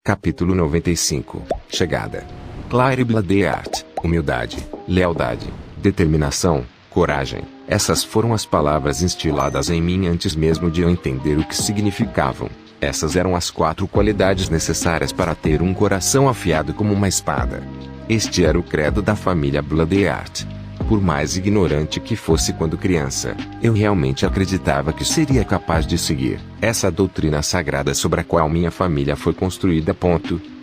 Capítulo 95. Chegada. Claire Bladéart. Humildade, lealdade, determinação, coragem. Essas foram as palavras instiladas em mim antes mesmo de eu entender o que significavam. Essas eram as 4 qualidades necessárias para ter um coração afiado como uma espada. Este era o credo da família Bladéart. Por mais ignorante que fosse quando criança, eu realmente acreditava que seria capaz de seguir essa doutrina sagrada sobre a qual minha família foi construída.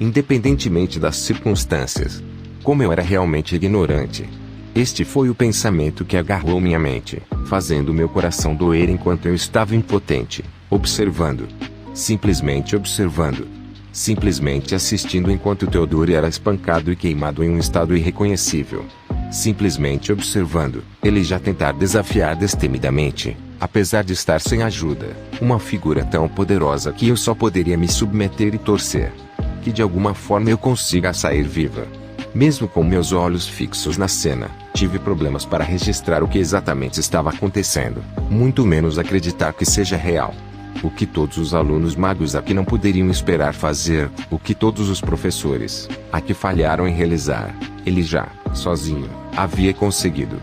Independentemente das circunstâncias. Como eu era realmente ignorante. Este foi o pensamento que agarrou minha mente, fazendo meu coração doer enquanto eu estava impotente, observando. Simplesmente observando. Simplesmente assistindo enquanto Theodore era espancado e queimado em um estado irreconhecível. Simplesmente observando ele já tentar desafiar destemidamente, apesar de estar sem ajuda, uma figura tão poderosa que eu só poderia me submeter e torcer. Que de alguma forma eu consiga sair viva. Mesmo com meus olhos fixos na cena, tive problemas para registrar o que exatamente estava acontecendo, muito menos acreditar que seja real. O que todos os alunos magos aqui não poderiam esperar fazer, o que todos os professores aqui falharam em realizar, ele já, sozinho, havia conseguido.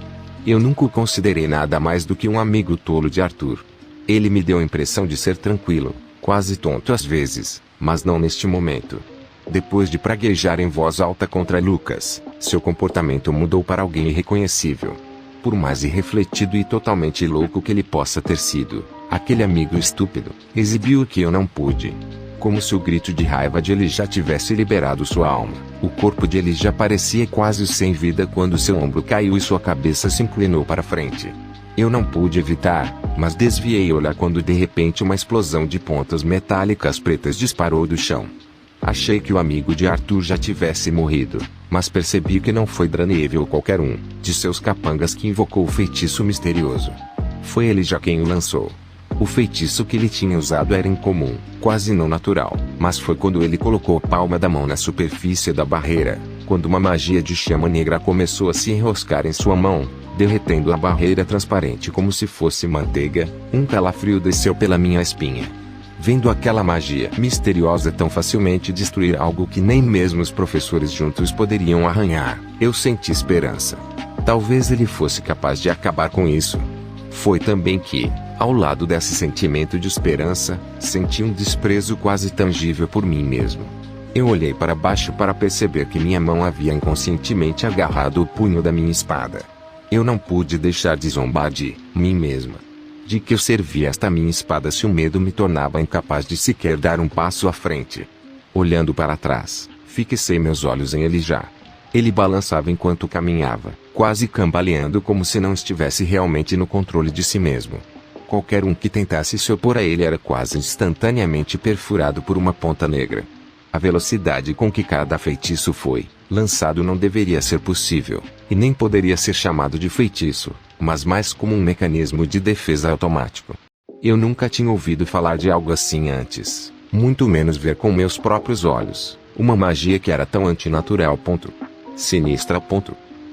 Eu nunca o considerei nada mais do que um amigo tolo de Arthur. Ele me deu a impressão de ser tranquilo, quase tonto às vezes, mas não neste momento. Depois de praguejar em voz alta contra Lucas, seu comportamento mudou para alguém irreconhecível. Por mais irrefletido e totalmente louco que ele possa ter sido, aquele amigo estúpido exibiu o que eu não pude. Como se o grito de raiva de ele já tivesse liberado sua alma. O corpo de ele já parecia quase sem vida quando seu ombro caiu e sua cabeça se inclinou para frente. Eu não pude evitar, mas desviei o olhar quando de repente uma explosão de pontas metálicas pretas disparou do chão. Achei que o amigo de Arthur já tivesse morrido, mas percebi que não foi Dranieve ou qualquer um de seus capangas que invocou o feitiço misterioso. Foi ele já quem o lançou. O feitiço que ele tinha usado era incomum, quase não natural, mas foi quando ele colocou a palma da mão na superfície da barreira, quando uma magia de chama negra começou a se enroscar em sua mão, derretendo a barreira transparente como se fosse manteiga. Um calafrio desceu pela minha espinha. Vendo aquela magia misteriosa tão facilmente destruir algo que nem mesmo os professores juntos poderiam arranhar, eu senti esperança. Talvez ele fosse capaz de acabar com isso. Foi também que, ao lado desse sentimento de esperança, senti um desprezo quase tangível por mim mesmo. Eu olhei para baixo para perceber que minha mão havia inconscientemente agarrado o punho da minha espada. Eu não pude deixar de zombar de mim mesma. De que eu servia esta minha espada se o medo me tornava incapaz de sequer dar um passo à frente. Olhando para trás, fixei meus olhos em Elijah. Ele balançava enquanto caminhava, quase cambaleando como se não estivesse realmente no controle de si mesmo. Qualquer um que tentasse se opor a ele era quase instantaneamente perfurado por uma ponta negra. A velocidade com que cada feitiço foi lançado não deveria ser possível, e nem poderia ser chamado de feitiço, mas mais como um mecanismo de defesa automático. Eu nunca tinha ouvido falar de algo assim antes, muito menos ver com meus próprios olhos, uma magia que era tão antinatural. Sinistra.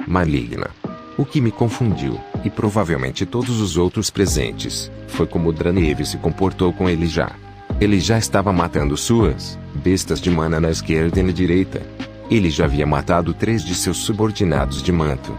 Maligna. O que me confundiu, e provavelmente todos os outros presentes, foi como Dranieve se comportou com Elijah. Ele já estava matando suas bestas de mana na esquerda e na direita. Ele já havia matado 3 de seus subordinados de manto.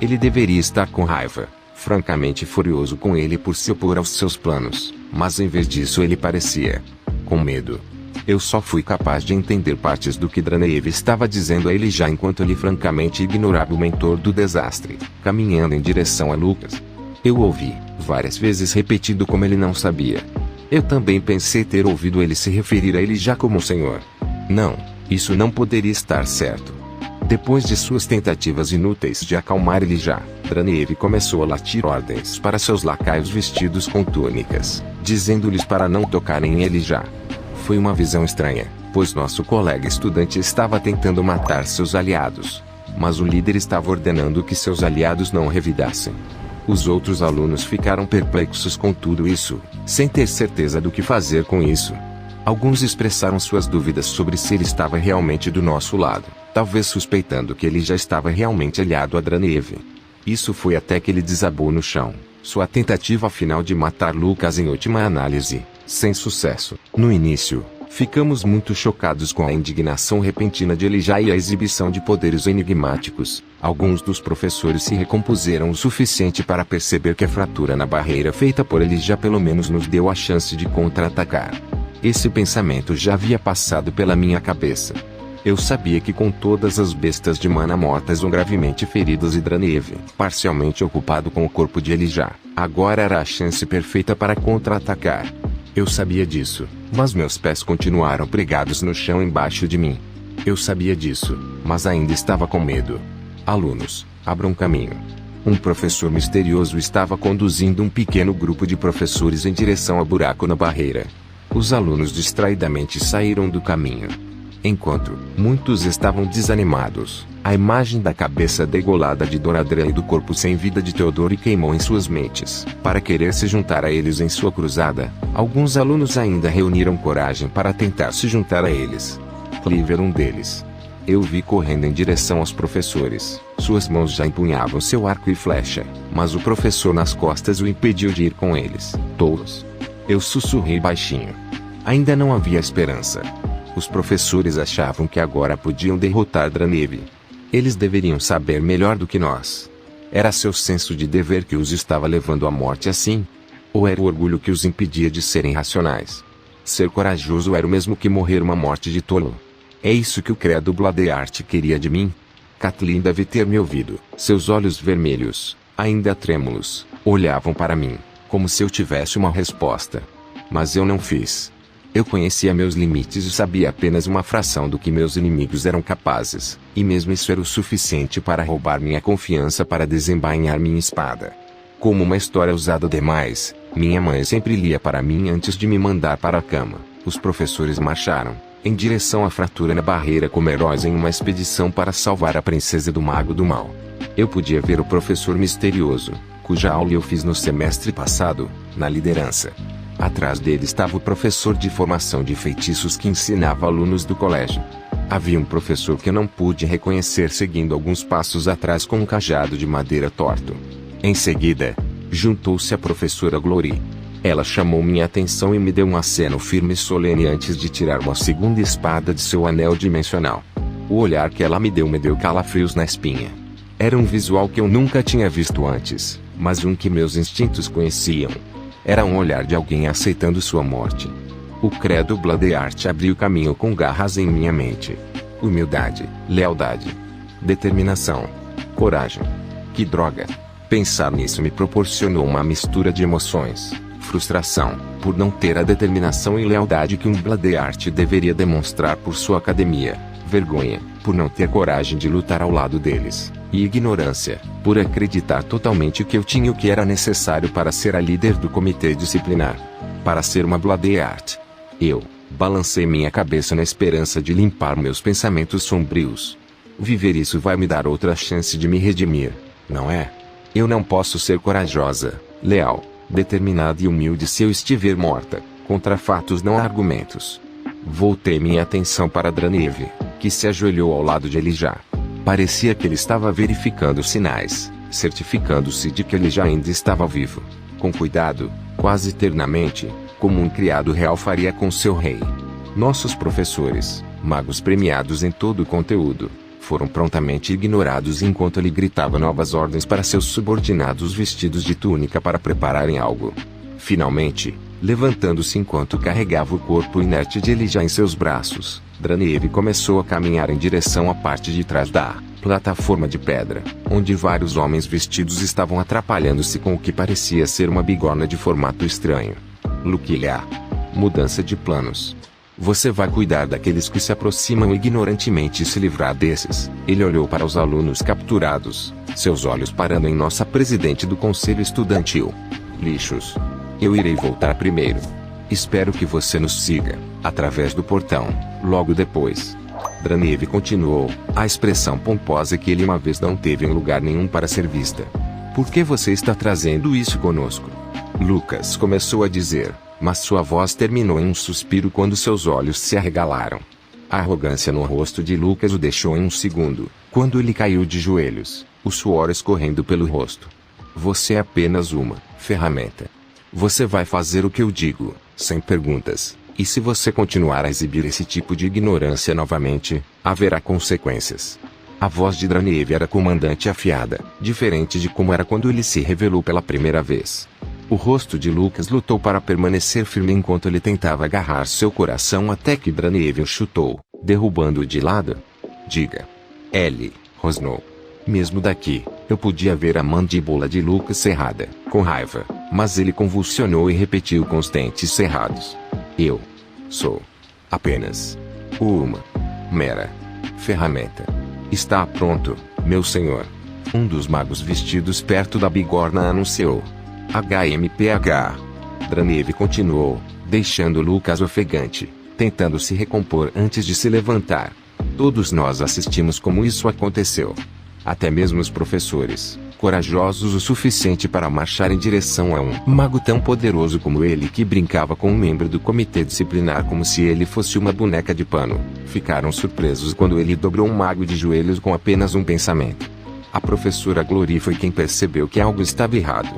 Ele deveria estar com raiva, francamente furioso com ele por se opor aos seus planos, mas em vez disso ele parecia com medo. Eu só fui capaz de entender partes do que Dranieve estava dizendo a Elijah enquanto ele francamente ignorava o mentor do desastre, caminhando em direção a Lucas. Eu ouvi, várias vezes repetido como ele não sabia. Eu também pensei ter ouvido ele se referir a Elijah como Senhor. Não, isso não poderia estar certo. Depois de suas tentativas inúteis de acalmar Elijah, Dranieve começou a latir ordens para seus lacaios vestidos com túnicas, dizendo-lhes para não tocarem em Elijah. Foi uma visão estranha, pois nosso colega estudante estava tentando matar seus aliados, mas o líder estava ordenando que seus aliados não revidassem. Os outros alunos ficaram perplexos com tudo isso, sem ter certeza do que fazer com isso. Alguns expressaram suas dúvidas sobre se ele estava realmente do nosso lado, talvez suspeitando que ele já estava realmente aliado a Dranieve. Isso foi até que ele desabou no chão, sua tentativa final de matar Lucas em última análise, sem sucesso. No início, Ficamos muito chocados com a indignação repentina de Elijah e a exibição de poderes enigmáticos. Alguns dos professores se recompuseram o suficiente para perceber que a fratura na barreira feita por Elijah pelo menos nos deu a chance de contra-atacar. Esse pensamento já havia passado pela minha cabeça. Eu sabia que com todas as bestas de mana mortas ou gravemente feridas e Dranev, parcialmente ocupado com o corpo de Elijah, agora era a chance perfeita para contra-atacar. Eu sabia disso, mas meus pés continuaram pregados no chão embaixo de mim. Eu sabia disso, mas ainda estava com medo. Alunos, abram caminho. Um professor misterioso estava conduzindo um pequeno grupo de professores em direção ao buraco na barreira. Os alunos distraidamente saíram do caminho. Enquanto muitos estavam desanimados, a imagem da cabeça degolada de Doradre e do corpo sem vida de Theodore queimou em suas mentes. Para querer se juntar a eles em sua cruzada, alguns alunos ainda reuniram coragem para tentar se juntar a eles. Clive era um deles. Eu vi correndo em direção aos professores. Suas mãos já empunhavam seu arco e flecha, mas o professor nas costas o impediu de ir com eles. Tolos. Eu sussurrei baixinho. Ainda não havia esperança. Os professores achavam que agora podiam derrotar Dranev. Eles deveriam saber melhor do que nós. Era seu senso de dever que os estava levando à morte assim? Ou era o orgulho que os impedia de serem racionais? Ser corajoso era o mesmo que morrer uma morte de tolo. É isso que o credo Bladeart queria de mim? Kathleen deve ter me ouvido. Seus olhos vermelhos, ainda trêmulos, olhavam para mim, como se eu tivesse uma resposta. Mas eu não fiz. Eu conhecia meus limites e sabia apenas uma fração do que meus inimigos eram capazes, e mesmo isso era o suficiente para roubar minha confiança para desembainhar minha espada. Como uma história usada demais, minha mãe sempre lia para mim antes de me mandar para a cama. Os professores marcharam em direção à fratura na barreira como heróis em uma expedição para salvar a princesa do Mago do Mal. Eu podia ver o professor misterioso, cuja aula eu fiz no semestre passado, na liderança. Atrás dele estava o professor de formação de feitiços que ensinava alunos do colégio. Havia um professor que eu não pude reconhecer seguindo alguns passos atrás com um cajado de madeira torto. Em seguida, juntou-se a professora Glory. Ela chamou minha atenção e me deu um aceno firme e solene antes de tirar uma segunda espada de seu anel dimensional. O olhar que ela me deu calafrios na espinha. Era um visual que eu nunca tinha visto antes, mas um que meus instintos conheciam. Era um olhar de alguém aceitando sua morte. O credo Bladeart abriu caminho com garras em minha mente. Humildade, lealdade, determinação, coragem. Que droga! Pensar nisso me proporcionou uma mistura de emoções. Frustração, por não ter a determinação e lealdade que um Bladeart deveria demonstrar por sua academia. Vergonha, por não ter coragem de lutar ao lado deles. E ignorância, por acreditar totalmente que eu tinha o que era necessário para ser a líder do comitê disciplinar. Para ser uma Bladeart. Eu balancei minha cabeça na esperança de limpar meus pensamentos sombrios. Viver isso vai me dar outra chance de me redimir, não é? Eu não posso ser corajosa, leal, determinada e humilde se eu estiver morta. Contra fatos não há argumentos. Voltei minha atenção para Dranev, que se ajoelhou ao lado de Elijah. Parecia que ele estava verificando sinais, certificando-se de que Elijah ainda estava vivo. Com cuidado, quase ternamente, como um criado real faria com seu rei. Nossos professores, magos premiados em todo o conteúdo, foram prontamente ignorados enquanto ele gritava novas ordens para seus subordinados vestidos de túnica para prepararem algo. Finalmente, levantando-se enquanto carregava o corpo inerte de Elijah em seus braços, Dranev começou a caminhar em direção à parte de trás da plataforma de pedra, onde vários homens vestidos estavam atrapalhando-se com o que parecia ser uma bigorna de formato estranho. Luquilha. Mudança de planos. Você vai cuidar daqueles que se aproximam ignorantemente e se livrar desses. Ele olhou para os alunos capturados, seus olhos parando em nossa presidente do conselho estudantil. Lixos. Eu irei voltar primeiro. Espero que você nos siga, através do portão, logo depois. Dranev continuou, a expressão pomposa que ele uma vez não teve em lugar nenhum para ser vista. Por que você está trazendo isso conosco? Lucas começou a dizer, mas sua voz terminou em um suspiro quando seus olhos se arregalaram. A arrogância no rosto de Lucas o deixou em um segundo, quando ele caiu de joelhos, o suor escorrendo pelo rosto. Você é apenas uma ferramenta. Você vai fazer o que eu digo, sem perguntas. E se você continuar a exibir esse tipo de ignorância novamente, haverá consequências. A voz de Dranev era comandante afiada, diferente de como era quando ele se revelou pela primeira vez. O rosto de Lucas lutou para permanecer firme enquanto ele tentava agarrar seu coração até que Dranev o chutou, derrubando-o de lado. Diga. Ele rosnou. Mesmo daqui, eu podia ver a mandíbula de Lucas cerrada, com raiva, mas ele convulsionou e repetiu com os dentes cerrados. Eu sou apenas uma mera ferramenta. Está pronto, meu senhor. Um dos magos vestidos perto da bigorna anunciou. HMPH. Dranev continuou, deixando Lucas ofegante, tentando se recompor antes de se levantar. Todos nós assistimos como isso aconteceu. Até mesmo os professores, corajosos o suficiente para marchar em direção a um mago tão poderoso como ele que brincava com um membro do comitê disciplinar como se ele fosse uma boneca de pano, ficaram surpresos quando ele dobrou um mago de joelhos com apenas um pensamento. A professora Glory foi quem percebeu que algo estava errado.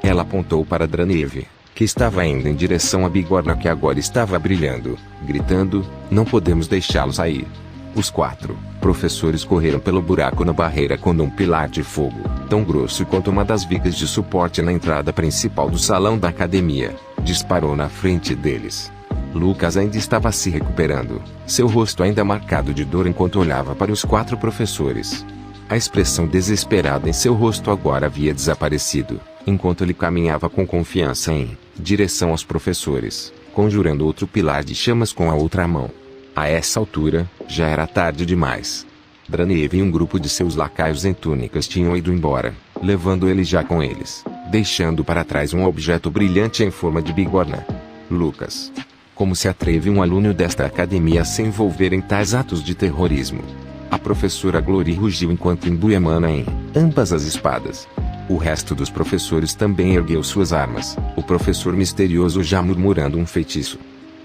Ela apontou para Dranev, que estava indo em direção à bigorna que agora estava brilhando, gritando, não podemos deixá-lo sair. Os 4 professores correram pelo buraco na barreira quando um pilar de fogo, tão grosso quanto uma das vigas de suporte na entrada principal do salão da academia, disparou na frente deles. Lucas ainda estava se recuperando, seu rosto ainda marcado de dor enquanto olhava para os 4 professores. A expressão desesperada em seu rosto agora havia desaparecido, enquanto ele caminhava com confiança em direção aos professores, conjurando outro pilar de chamas com a outra mão. A essa altura, já era tarde demais. Dranev e um grupo de seus lacaios em túnicas tinham ido embora, levando ele já com eles, deixando para trás um objeto brilhante em forma de bigorna. Lucas. Como se atreve um aluno desta academia a se envolver em tais atos de terrorismo? A professora Glory rugiu enquanto embuemana em ambas as espadas. O resto dos professores também ergueu suas armas, o professor misterioso já murmurando um feitiço.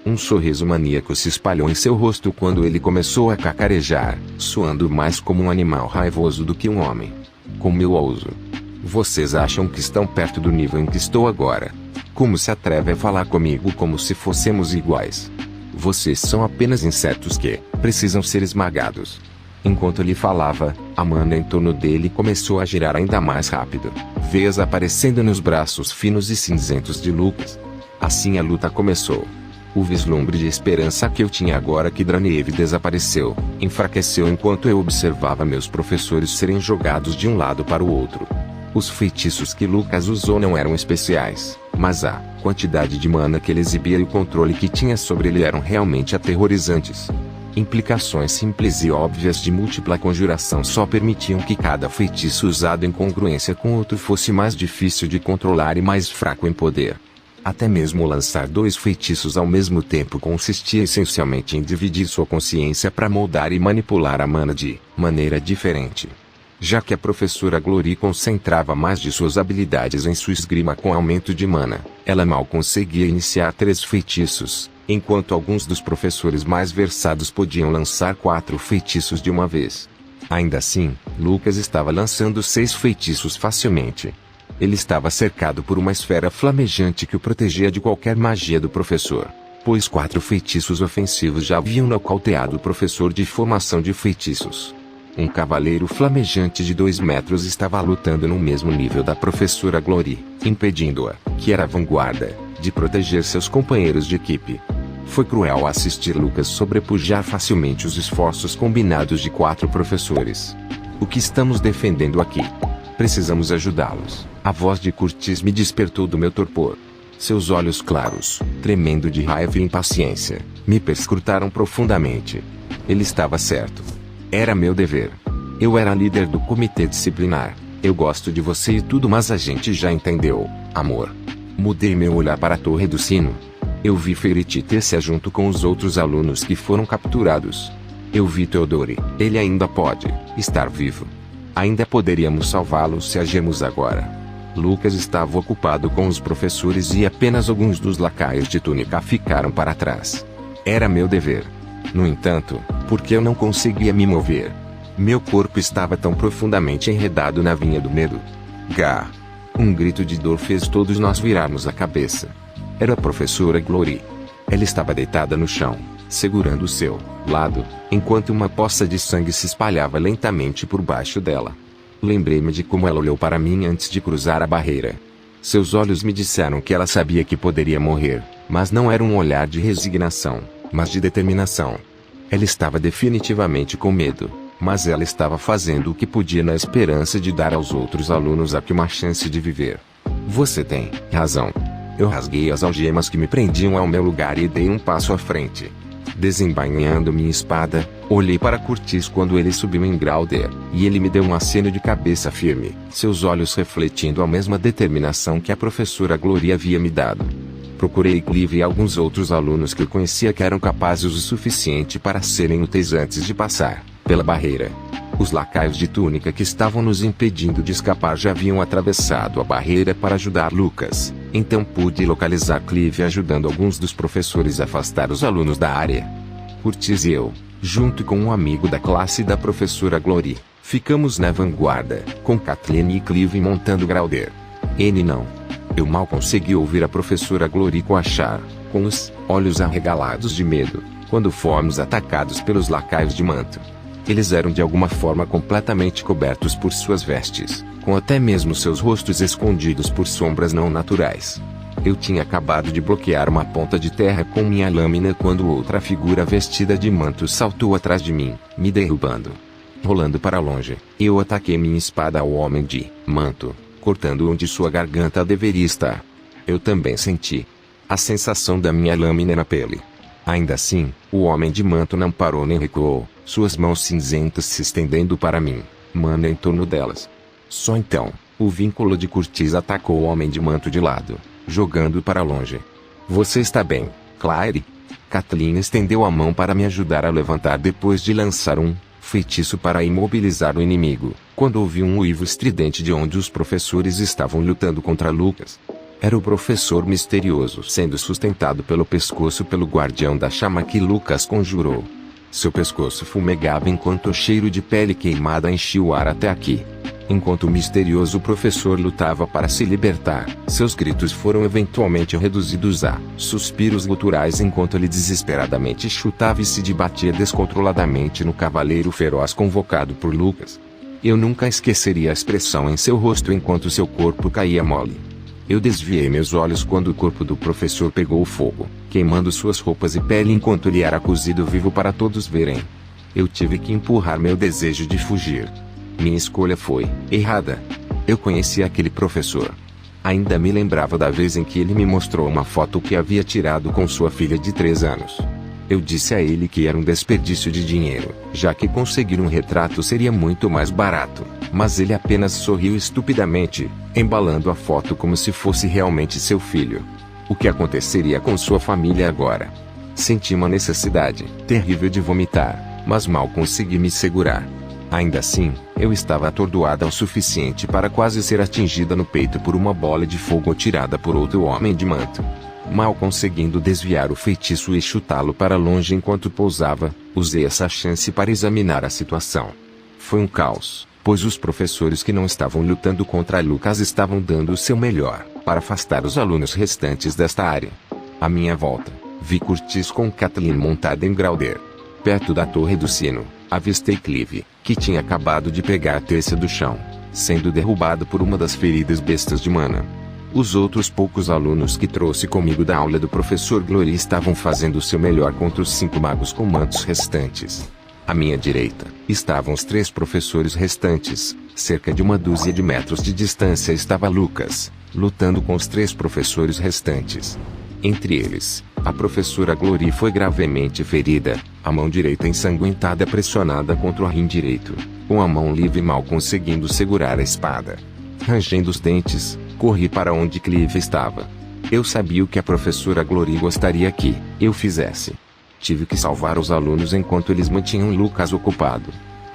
Um sorriso maníaco se espalhou em seu rosto quando ele começou a cacarejar, soando mais como um animal raivoso do que um homem. Como eu ouso? Vocês acham que estão perto do nível em que estou agora? Como se atreve a falar comigo como se fôssemos iguais? Vocês são apenas insetos que precisam ser esmagados. Enquanto ele falava, a mana em torno dele começou a girar ainda mais rápido, veias aparecendo nos braços finos e cinzentos de Lucas. Assim a luta começou. O vislumbre de esperança que eu tinha agora que Dranev desapareceu, enfraqueceu enquanto eu observava meus professores serem jogados de um lado para o outro. Os feitiços que Lucas usou não eram especiais, mas a quantidade de mana que ele exibia e o controle que tinha sobre ele eram realmente aterrorizantes. Implicações simples e óbvias de múltipla conjuração só permitiam que cada feitiço usado em congruência com outro fosse mais difícil de controlar e mais fraco em poder. Até mesmo lançar 2 feitiços ao mesmo tempo consistia essencialmente em dividir sua consciência para moldar e manipular a mana de maneira diferente. Já que a professora Glory concentrava mais de suas habilidades em sua esgrima com aumento de mana, ela mal conseguia iniciar 3 feitiços, enquanto alguns dos professores mais versados podiam lançar 4 feitiços de uma vez. Ainda assim, Lucas estava lançando 6 feitiços facilmente. Ele estava cercado por uma esfera flamejante que o protegia de qualquer magia do professor, pois 4 feitiços ofensivos já haviam nocauteado o professor de formação de feitiços. Um cavaleiro flamejante de 2 metros estava lutando no mesmo nível da professora Glory, impedindo-a, que era a vanguarda, de proteger seus companheiros de equipe. Foi cruel assistir Lucas sobrepujar facilmente os esforços combinados de 4 professores. O que estamos defendendo aqui? Precisamos ajudá-los. A voz de Curtis me despertou do meu torpor. Seus olhos claros, tremendo de raiva e impaciência, me perscrutaram profundamente. Ele estava certo. Era meu dever. Eu era líder do comitê disciplinar. Eu gosto de você e tudo, mas a gente já entendeu, amor. Mudei meu olhar para a torre do sino. Eu vi Ferit Tessia junto com os outros alunos que foram capturados. Eu vi Theodore. Ele ainda pode estar vivo. Ainda poderíamos salvá-lo se agirmos agora. Lucas estava ocupado com os professores e apenas alguns dos lacaios de túnica ficaram para trás. Era meu dever. No entanto, porque eu não conseguia me mover. Meu corpo estava tão profundamente enredado na vinha do medo. Gá! Um grito de dor fez todos nós virarmos a cabeça. Era a professora Glory. Ela estava deitada no chão, segurando o seu lado, enquanto uma poça de sangue se espalhava lentamente por baixo dela. Lembrei-me de como ela olhou para mim antes de cruzar a barreira. Seus olhos me disseram que ela sabia que poderia morrer, mas não era um olhar de resignação, mas de determinação. Ela estava definitivamente com medo, mas ela estava fazendo o que podia na esperança de dar aos outros alunos aqui uma chance de viver. Você tem razão. Eu rasguei as algemas que me prendiam ao meu lugar e dei um passo à frente. Desembainhando minha espada, olhei para Curtis quando ele subiu em Grauder, e ele me deu um aceno de cabeça firme, seus olhos refletindo a mesma determinação que a professora Glory havia me dado. Procurei Clive e alguns outros alunos que eu conhecia que eram capazes o suficiente para serem úteis antes de passar pela barreira. Os lacaios de túnica que estavam nos impedindo de escapar já haviam atravessado a barreira para ajudar Lucas, então pude localizar Clive ajudando alguns dos professores a afastar os alunos da área. Curtis e eu, junto com um amigo da classe da professora Glory, ficamos na vanguarda, com Kathleen e Clive montando Grauder. Ele não. Eu mal consegui ouvir a professora Glory coachar, com os olhos arregalados de medo, quando fomos atacados pelos lacaios de manto. Eles eram de alguma forma completamente cobertos por suas vestes, com até mesmo seus rostos escondidos por sombras não naturais. Eu tinha acabado de bloquear uma ponta de terra com minha lâmina quando outra figura vestida de manto saltou atrás de mim, me derrubando. Rolando para longe, eu ataquei minha espada ao homem de manto, cortando onde sua garganta deveria estar. Eu também senti a sensação da minha lâmina na pele. Ainda assim, o homem de manto não parou nem recuou, suas mãos cinzentas se estendendo para mim, mana em torno delas. Só então, o vínculo de Curtis atacou o homem de manto de lado, jogando-o para longe. Você está bem, Claire? Kathleen estendeu a mão para me ajudar a levantar depois de lançar um feitiço para imobilizar o inimigo, quando ouvi um uivo estridente de onde os professores estavam lutando contra Lucas. Era o professor misterioso sendo sustentado pelo pescoço pelo guardião da chama que Lucas conjurou. Seu pescoço fumegava enquanto o cheiro de pele queimada enchia o ar até aqui. Enquanto o misterioso professor lutava para se libertar, seus gritos foram eventualmente reduzidos a suspiros guturais enquanto ele desesperadamente chutava e se debatia descontroladamente no cavaleiro feroz convocado por Lucas. Eu nunca esqueceria a expressão em seu rosto enquanto seu corpo caía mole. Eu desviei meus olhos quando o corpo do professor pegou fogo, queimando suas roupas e pele enquanto ele era cozido vivo para todos verem. Eu tive que empurrar meu desejo de fugir. Minha escolha foi errada. Eu conhecia aquele professor. Ainda me lembrava da vez em que ele me mostrou uma foto que havia tirado com sua filha de 3 anos. Eu disse a ele que era um desperdício de dinheiro, já que conseguir um retrato seria muito mais barato, mas ele apenas sorriu estupidamente, embalando a foto como se fosse realmente seu filho. O que aconteceria com sua família agora? Senti uma necessidade terrível de vomitar, mas mal consegui me segurar. Ainda assim, eu estava atordoada o suficiente para quase ser atingida no peito por uma bola de fogo atirada por outro homem de manto. Mal conseguindo desviar o feitiço e chutá-lo para longe enquanto pousava, usei essa chance para examinar a situação. Foi um caos, pois os professores que não estavam lutando contra Lucas estavam dando o seu melhor para afastar os alunos restantes desta área. À minha volta, vi Curtis com Kathleen montada em Grauder. Perto da torre do sino, avistei Clive, que tinha acabado de pegar a terça do chão, sendo derrubado por uma das feridas bestas de mana. Os outros poucos alunos que trouxe comigo da aula do professor Glory estavam fazendo o seu melhor contra os 5 magos com mantos restantes. À minha direita, estavam os 3 professores restantes. Cerca de uma dúzia de metros de distância estava Lucas, lutando com os 3 professores restantes. Entre eles, a professora Glory foi gravemente ferida, a mão direita ensanguentada pressionada contra o rim direito, com a mão livre mal conseguindo segurar a espada. Rangendo os dentes, corri para onde Clive estava. Eu sabia o que a professora Glory gostaria que eu fizesse. Tive que salvar os alunos enquanto eles mantinham Lucas ocupado.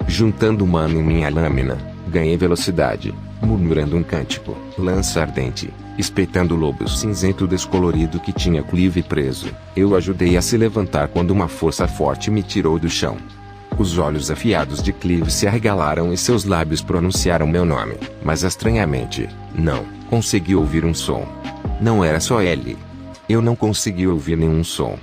Juntando mana em minha lâmina, ganhei velocidade, murmurando um cântico, lança ardente, espetando o lobo cinzento descolorido que tinha Clive preso. Eu o ajudei a se levantar quando uma força forte me tirou do chão. Os olhos afiados de Clive se arregalaram e seus lábios pronunciaram meu nome, mas estranhamente, não consegui ouvir um som. Não era só ele. Eu não consegui ouvir nenhum som.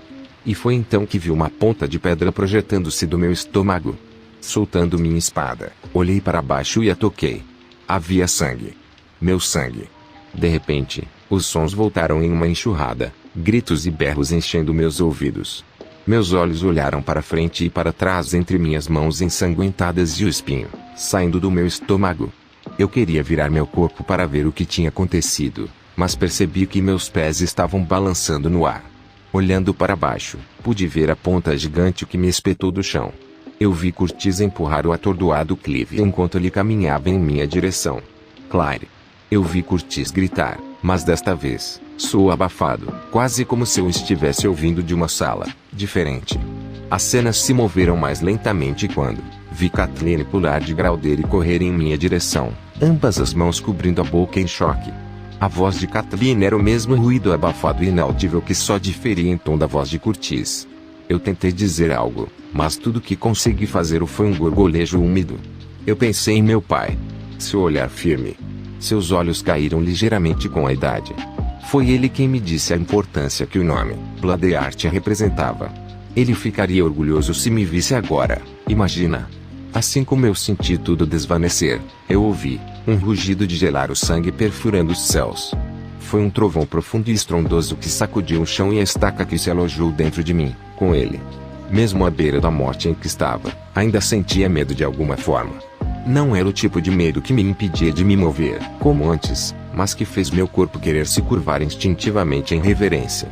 E foi então que vi uma ponta de pedra projetando-se do meu estômago. Soltando minha espada, olhei para baixo e a toquei. Havia sangue. Meu sangue. De repente, os sons voltaram em uma enxurrada, gritos e berros enchendo meus ouvidos. Meus olhos olharam para frente e para trás entre minhas mãos ensanguentadas e o espinho, saindo do meu estômago. Eu queria virar meu corpo para ver o que tinha acontecido, mas percebi que meus pés estavam balançando no ar. Olhando para baixo, pude ver a ponta gigante que me espetou do chão. Eu vi Curtis empurrar o atordoado Clive enquanto ele caminhava em minha direção. Claire. Eu vi Curtis gritar, mas desta vez, soou abafado, quase como se eu estivesse ouvindo de uma sala diferente. As cenas se moveram mais lentamente quando vi Kathleen pular de grau dele e correr em minha direção, ambas as mãos cobrindo a boca em choque. A voz de Kathleen era o mesmo ruído abafado e inaudível que só diferia em tom da voz de Curtis. Eu tentei dizer algo, mas tudo que consegui fazer foi um gorgolejo úmido. Eu pensei em meu pai. Seu olhar firme. Seus olhos caíram ligeiramente com a idade. Foi ele quem me disse a importância que o nome Bloodyheart representava. Ele ficaria orgulhoso se me visse agora, imagina. Assim como eu senti tudo desvanecer, eu ouvi um rugido de gelar o sangue perfurando os céus. Foi um trovão profundo e estrondoso que sacudiu o chão e a estaca que se alojou dentro de mim, com ele. Mesmo à beira da morte em que estava, ainda sentia medo de alguma forma. Não era o tipo de medo que me impedia de me mover, como antes, mas que fez meu corpo querer se curvar instintivamente em reverência.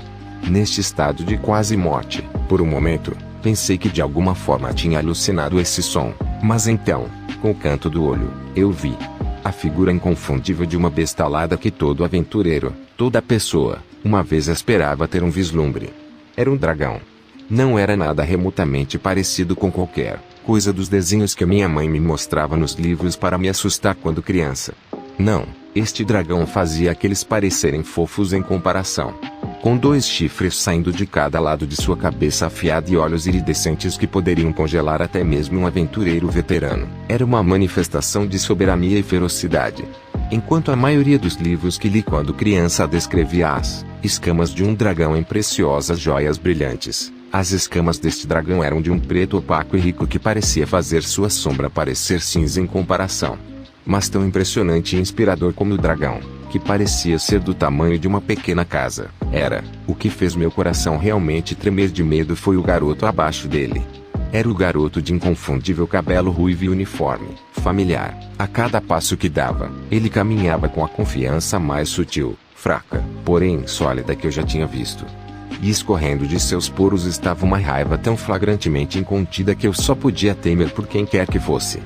Neste estado de quase morte, por um momento, pensei que de alguma forma tinha alucinado esse som, mas então, com o canto do olho, eu vi a figura inconfundível de uma bestalada que todo aventureiro, toda pessoa, uma vez esperava ter um vislumbre. Era um dragão. Não era nada remotamente parecido com qualquer coisa dos desenhos que minha mãe me mostrava nos livros para me assustar quando criança. Não, este dragão fazia aqueles parecerem fofos em comparação. Com 2 chifres saindo de cada lado de sua cabeça afiada e olhos iridescentes que poderiam congelar até mesmo um aventureiro veterano. Era uma manifestação de soberania e ferocidade. Enquanto a maioria dos livros que li quando criança descrevia as escamas de um dragão em preciosas joias brilhantes, as escamas deste dragão eram de um preto opaco e rico que parecia fazer sua sombra parecer cinza em comparação. Mas tão impressionante e inspirador como o dragão, que parecia ser do tamanho de uma pequena casa, era. O que fez meu coração realmente tremer de medo foi o garoto abaixo dele. Era o garoto de inconfundível cabelo ruivo e uniforme, familiar. A cada passo que dava, ele caminhava com a confiança mais sutil, fraca, porém sólida que eu já tinha visto. E escorrendo de seus poros estava uma raiva tão flagrantemente incontida que eu só podia temer por quem quer que fosse.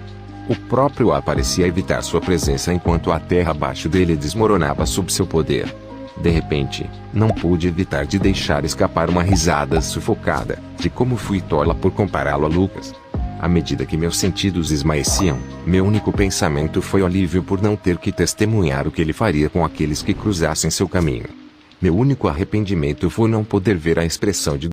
O próprio ar parecia evitar sua presença enquanto a terra abaixo dele desmoronava sob seu poder. De repente, não pude evitar de deixar escapar uma risada sufocada, de como fui tola por compará-lo a Lucas. À medida que meus sentidos esmaeciam, meu único pensamento foi o alívio por não ter que testemunhar o que ele faria com aqueles que cruzassem seu caminho. Meu único arrependimento foi não poder ver a expressão de